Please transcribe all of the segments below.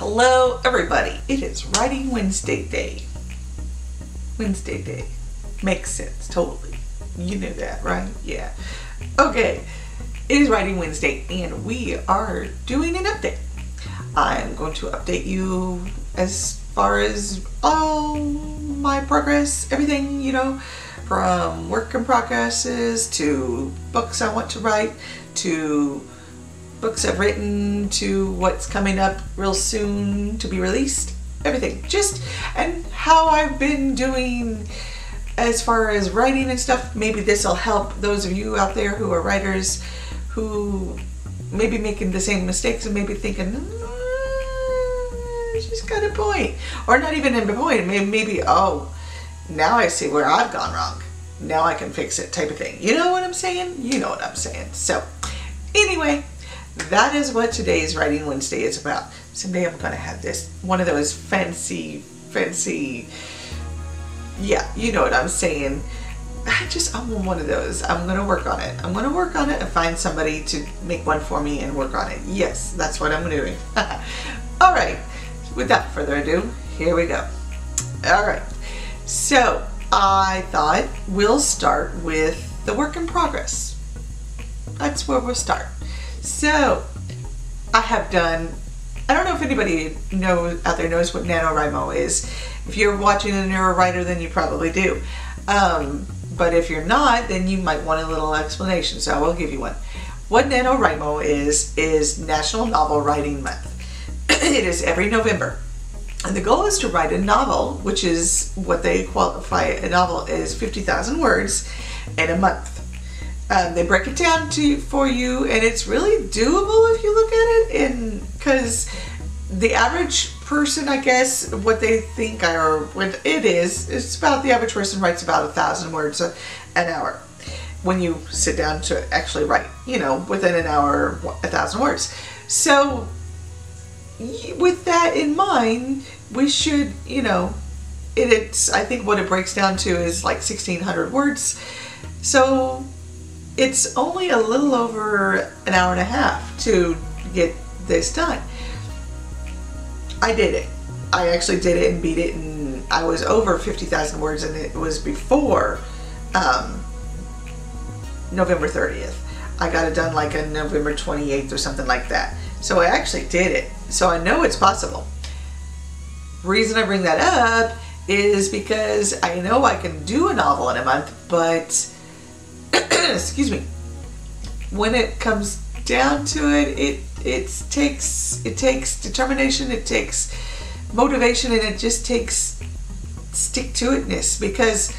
Hello everybody, it is Writing Wednesday Day. Wednesday Day. Makes sense, totally. You knew that, right? Yeah. Okay, it is Writing Wednesday and we are doing an update. I'm going to update you as far as all my progress, everything, you know, from work in progresses to books I want to write to books I've written to what's coming up real soon to be released, everything, and how I've been doing as far as writing and stuff. Maybe this will help those of you out there who are writers who may be making the same mistakes and maybe thinking, she's got a point, or not even a point, maybe, oh, now I see where I've gone wrong, now I can fix it type of thing. You know what I'm saying? You know what I'm saying. So anyway, that is what today's Writing Wednesday is about. Someday I'm gonna have this, one of those fancy, yeah, you know what I'm saying. I want one of those. I'm gonna work on it. I'm gonna work on it and find somebody to make one for me and work on it. Yes, that's what I'm doing. All right, without further ado, here we go. All right, so I thought we'll start with the work in progress. That's where we'll start. So I have done, I don't know if anybody out there knows what NaNoWriMo is. If you're watching and you're a writer, then you probably do. But if you're not, then you might want a little explanation, so I will give you one. What NaNoWriMo is National Novel Writing Month. It is every November. And the goal is to write a novel, which is what they qualify a novel is 50,000 words in a month. They break it down for you, and it's really doable if you look at it, because the average person, I guess, what they think it's about the average person writes about 1,000 words an hour when you sit down to actually write, you know, within an hour, 1,000 words. So with that in mind, we should, you know, I think what it breaks down to is like 1,600 words. So it's only a little over an hour and a half to get this done. I did it. I actually did it and beat it, and I was over 50,000 words, and it was before November 30th. I got it done like on November 28th or something like that. So I actually did it. So I know it's possible. Reason I bring that up is because I know I can do a novel in a month, but excuse me, when it comes down to it, it takes determination, it takes motivation, and it just takes stick-to-itness, because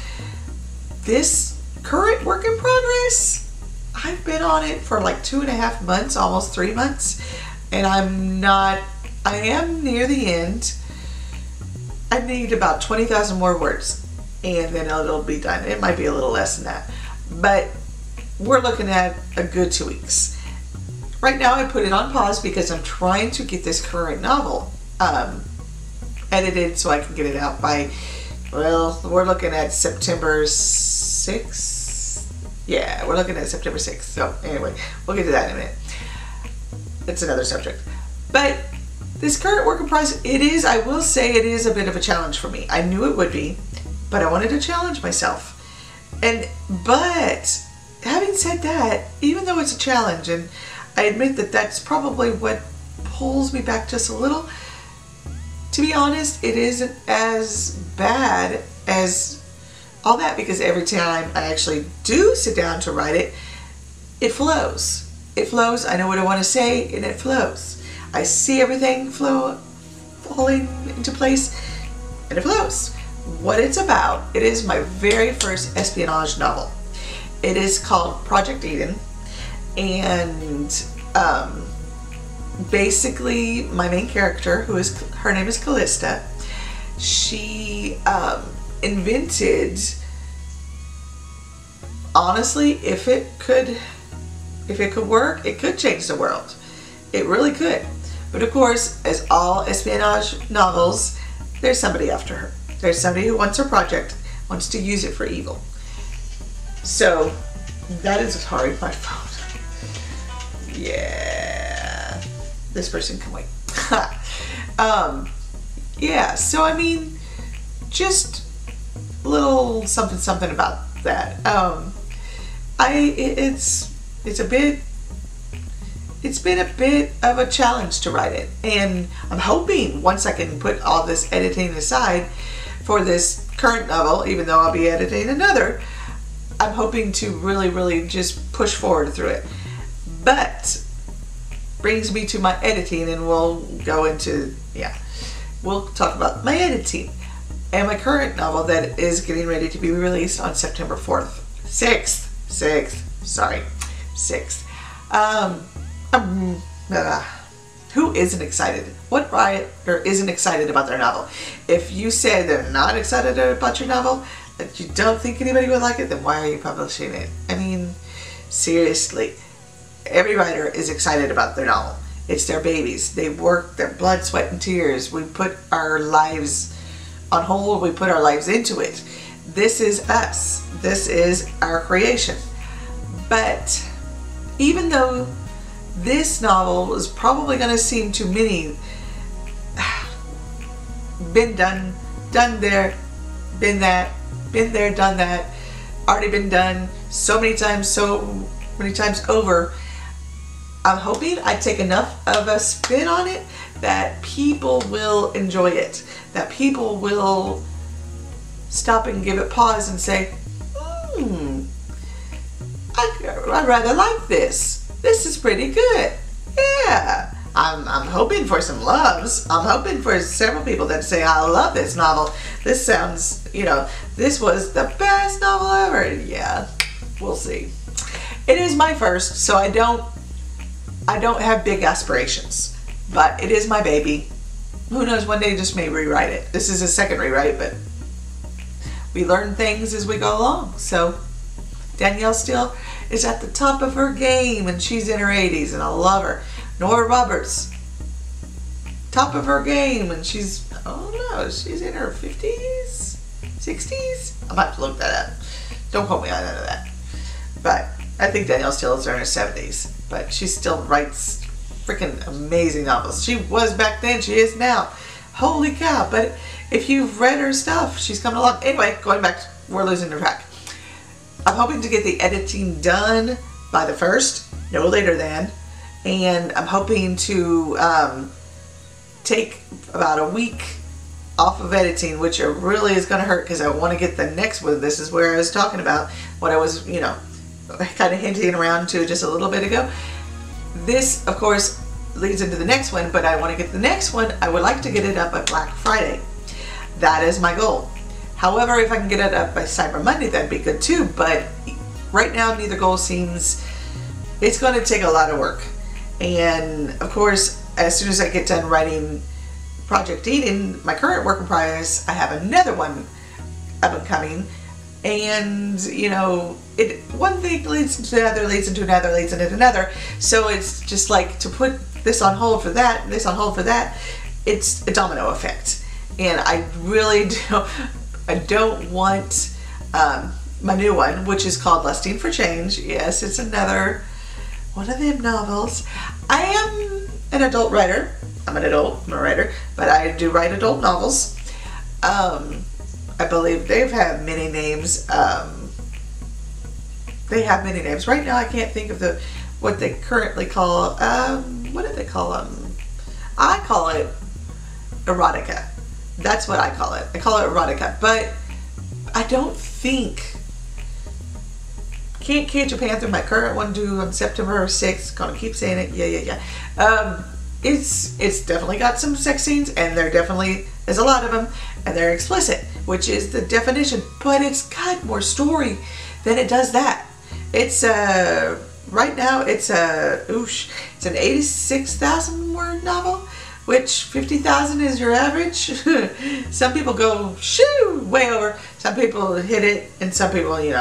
this current work in progress, I've been on it for like 2.5 months, almost 3 months, and I am near the end. I need about 20,000 more words and then it'll be done. It might be a little less than that, but we're looking at a good 2 weeks. Right now I put it on pause because I'm trying to get this current novel edited so I can get it out by, well, we're looking at September 6th. Yeah, we're looking at September 6th. So anyway, we'll get to that in a minute. It's another subject. But this current work in progress, I will say it is a bit of a challenge for me. I knew it would be, but I wanted to challenge myself. But having said that, even though it's a challenge, and I admit that that's probably what pulls me back just a little, to be honest, it isn't as bad as all that, because every time I actually do sit down to write it, it flows. It flows. I know what I want to say, and it flows. I see everything falling into place, and it flows. What it's about, it is my very first espionage novel. It is called Project Eden, and basically my main character, her name is Callista, she invented, honestly, if it could work, it could change the world. It really could. But of course, as all espionage novels, there's somebody after her. There's somebody who wants her project, wants to use it for evil. So that is, sorry, my phone. Yeah, this person can wait. Yeah, so I mean, just a little something something about that. It's been a bit of a challenge to write it, and I'm hoping once I can put all this editing aside for this current novel, even though I'll be editing another, I'm hoping to really just push forward through it. But brings me to my editing, and we'll go into, we'll talk about my editing and my current novel that is getting ready to be released on September 6th. Who isn't excited? What writer isn't excited about their novel? If you say they're not excited about your novel, that you don't think anybody would like it, then why are you publishing it? I mean, seriously, every writer is excited about their novel. It's their babies. They work their blood, sweat, and tears. We put our lives on hold. We put our lives into it. This is us. This is our creation. But even though this novel is probably going to seem to many been done there, been there, done that, already been done so many times over, I'm hoping I take enough of a spin on it that people will enjoy it, that people will stop and give it pause and say, I rather like this. This is pretty good. Yeah. I'm hoping for some loves. I'm hoping for several people that say, I love this novel. This sounds, this was the best novel ever. Yeah, we'll see. It is my first, so I don't have big aspirations, but it is my baby. Who knows, one day just may rewrite it. This is a second rewrite, but we learn things as we go along. So Danielle Steel is at the top of her game, and she's in her 80s, and I love her. Nora Roberts, top of her game, and she's in her 50s, 60s? I might have to look that up. Don't quote me on none of that. But I think Danielle Steel is in her 70s, but she still writes freaking amazing novels. She was back then, she is now. Holy cow. But if you've read her stuff, she's coming along. Anyway, going back, we're losing the track. I'm hoping to get the editing done by the 1st, no later than, and I'm hoping to take about a week off of editing, which really is going to hurt because I want to get the next one. This is where I was talking about what I was, kind of hinting around to just a little bit ago. This, of course, leads into the next one, but I want to get the next one. I would like to get it up by Black Friday. That is my goal. However, if I can get it up by Cyber Monday, that'd be good too. But right now, neither goal seems, it's going to take a lot of work. And of course, as soon as I get done writing Project Eden, my current work in progress, I have another one up and coming. And, one thing leads into another, leads into another, leads into another. So it's just like to put this on hold for that, this on hold for that. It's a domino effect. And I really don't want my new one, which is called Lusting for Change. Yes, it's another one of them novels. I am an adult writer. I'm a writer, but I do write adult novels. I believe they've had many names. They have many names. Right now I can't think of what they currently call, what do they call them? I call it erotica. That's what I call it. I call it erotica, but I don't think Can't Cage a Panther, my current one due on September 6th. Gonna keep saying it. Yeah. It's definitely got some sex scenes, and there's a lot of them, and they're explicit, which is the definition, but it's got more story than it does that. It's right now it's an 86,000 word novel, which 50,000 is your average. Some people go way over. Some people hit it, and some people, they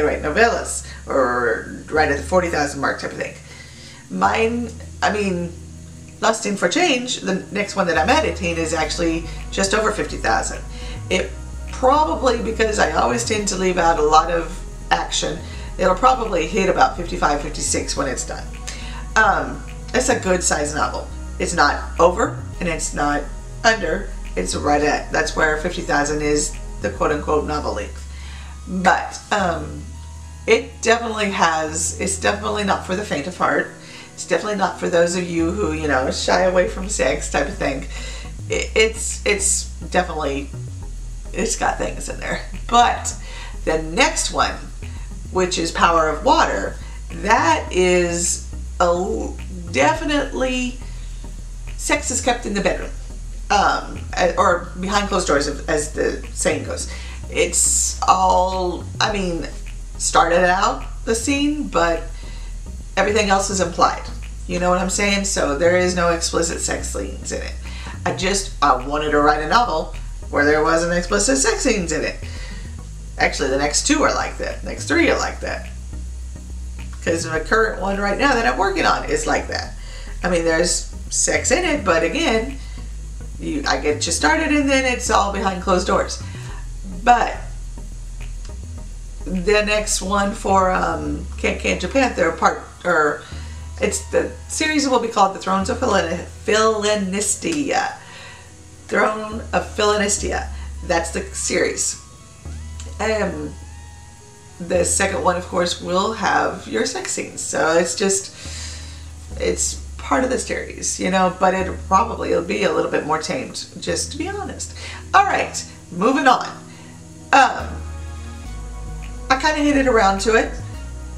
write novellas or write at the 40,000 mark type of thing. Mine, Lusting for Change, the next one that I'm editing, is actually just over 50,000. It probably, because I always tend to leave out a lot of action, it'll probably hit about 55, 56 when it's done. It's a good size novel. It's not over, and it's not under, it's right at, that's where 50,000 is the quote-unquote novel length. But it definitely has, it's definitely not for the faint of heart. It's definitely not for those of you who, you know, shy away from sex type of thing. It's definitely, it's got things in there. But the next one, which is Power of Water, that is definitely sex is kept in the bedroom, or behind closed doors, as the saying goes. It's all, I mean, started out the scene, but everything else is implied. You know what I'm saying? So there is no explicit sex scenes in it. I wanted to write a novel where there wasn't explicit sex scenes in it. Actually, the next 2 are like that. Next 3 are like that. Because the current one right now that I'm working on is like that. I mean, there's sex in it, but again, I get you started and then it's all behind closed doors. But the next one for Can Japan, it's the series will be called The Thrones of Philonistia. Throne of Philonistia. That's the series. The second one, of course, will have your sex scenes. So it's part of the series, you know, but it'll be a little bit more tamed, just to be honest. All right, moving on. I kind of hinted around to it.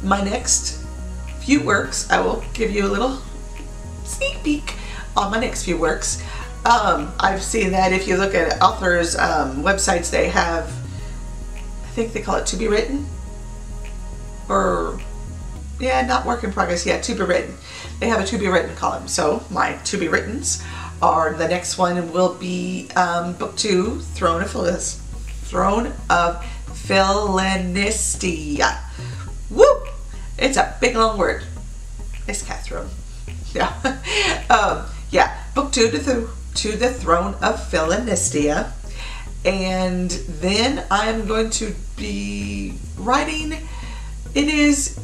My next few works, I will give you a little sneak peek on my next few works. I've seen that if you look at authors' websites, they have, I think they call it to be written, or yeah, not work in progress, yeah, to be written. They have a to be written column. So my to be writtens are, the next one will be book 2, Throne of Philonistia. Woo! It's a big long word. It's cat throne. Yeah. Yeah, book 2 to the Throne of Philonistia. And then I'm going to be writing, it is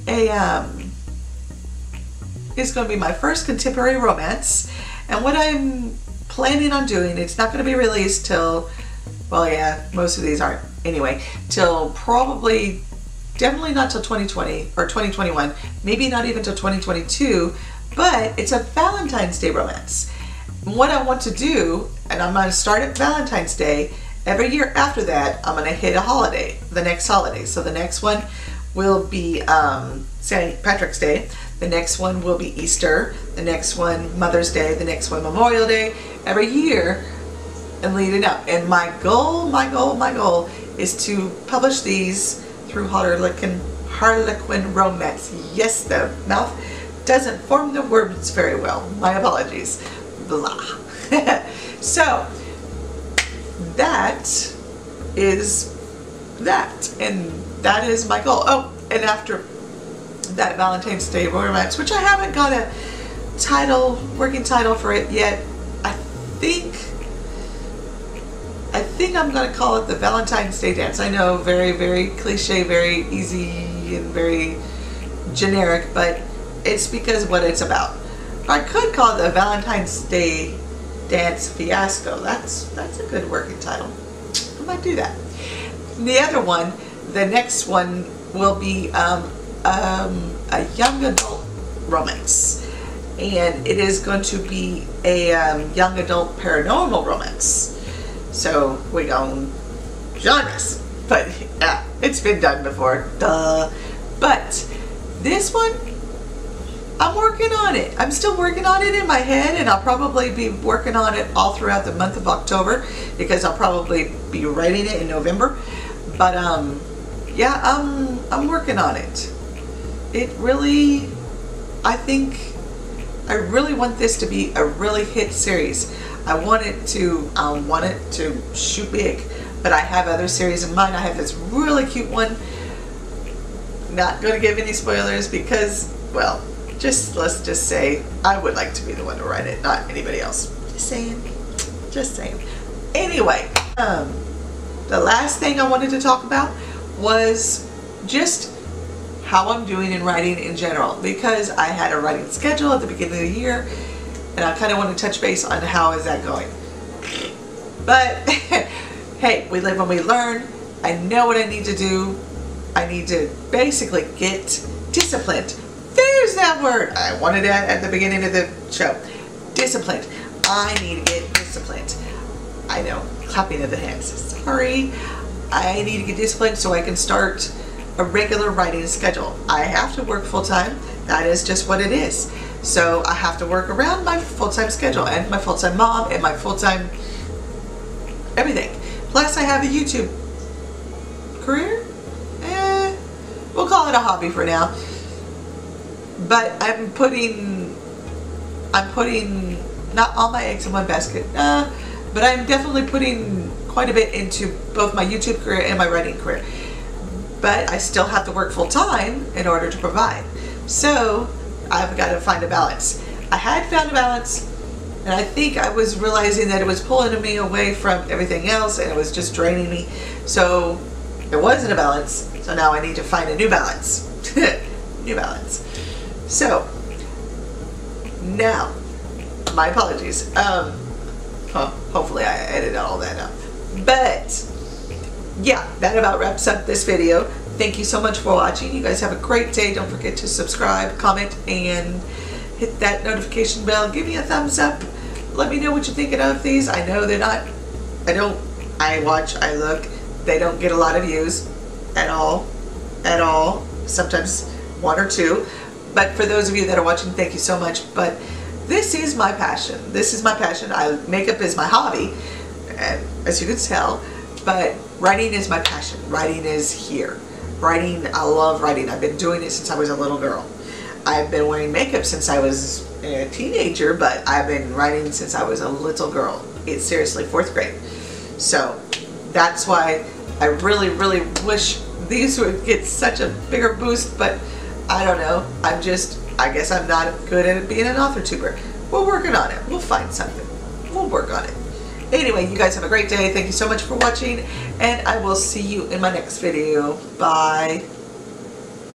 it's going to be my first contemporary romance. And what I'm planning on doing, it's not going to be released till, well, yeah, most of these aren't anyway, till probably, definitely not till 2020 or 2021, maybe not even till 2022, but it's a Valentine's Day romance. What I want to do, and I'm going to start at Valentine's Day, every year after that, I'm going to hit a holiday, the next holiday. So the next one will be St. Patrick's Day. The next one will be Easter. The next one, Mother's Day. The next one, Memorial Day. Every year and leading up. And my goal is to publish these through Harlequin Romance. Yes, the mouth doesn't form the words very well. My apologies. Blah. So that is that, and that is my goal. Oh, and after that Valentine's Day romance, which I haven't got a working title for it yet, I think I'm going to call it the Valentine's Day Dance. I know, very, very cliche, very easy, and very generic, but it's because of what it's about. I could call it the Valentine's Day Dance Fiasco. That's a good working title. I might do that. The other one, the next one will be a young adult romance, and it is going to be a young adult paranormal romance. So we go genres, but yeah, it's been done before, duh. But this one, I'm working on it. I'm still working on it in my head, and I'll probably be working on it all throughout the month of October, because I'll probably be writing it in November. But yeah, I'm working on it. It really, I really want this to be a really hit series. I want it to shoot big, but I have other series in mind. I have this really cute one. Not going to give any spoilers because, well, let's just say I would like to be the one to write it, not anybody else. Just saying. Anyway, the last thing I wanted to talk about was just how I'm doing in writing in general, because I had a writing schedule at the beginning of the year, and I kind of want to touch base on how is that going. But hey, we live and we learn. I know what I need to do. I need to basically get disciplined. There's that word. I wanted that at the beginning of the show. Disciplined. I need to get disciplined. I know, clapping of the hands. Sorry. I need to get disciplined so I can start a regular writing schedule. I have to work full time. That is just what it is. So I have to work around my full-time schedule and my full-time mom and my full-time everything. Plus I have a YouTube career. We'll call it a hobby for now. But I'm putting not all my eggs in one basket. But I'm definitely putting quite a bit into both my YouTube career and my writing career. But I still have to work full time in order to provide. So I've got to find a balance. I had found a balance, and I think I was realizing that it was pulling me away from everything else and it was just draining me. So it wasn't a balance. So now I need to find a new balance. New balance. So now, my apologies. Hopefully I edited all that up. But yeah, that about wraps up this video. Thank you so much for watching. You guys have a great day. Don't forget to subscribe, comment, and hit that notification bell. Give me a thumbs up. Let me know what you're thinking of these. I know they're not, I watch, I look. They don't get a lot of views at all. Sometimes one or two. But for those of you that are watching, thank you so much. But this is my passion. This is my passion. Makeup is my hobby, as you can tell. But writing is my passion. Writing is here. Writing, I love writing. I've been doing it since I was a little girl. I've been wearing makeup since I was a teenager, but I've been writing since I was a little girl. It's seriously 4th grade. So that's why I really, really wish these would get such a bigger boost, but I don't know. I guess I'm not good at being an author tuber. We're working on it. We'll find something. We'll work on it. Anyway, you guys have a great day. Thank you so much for watching, and I will see you in my next video. Bye.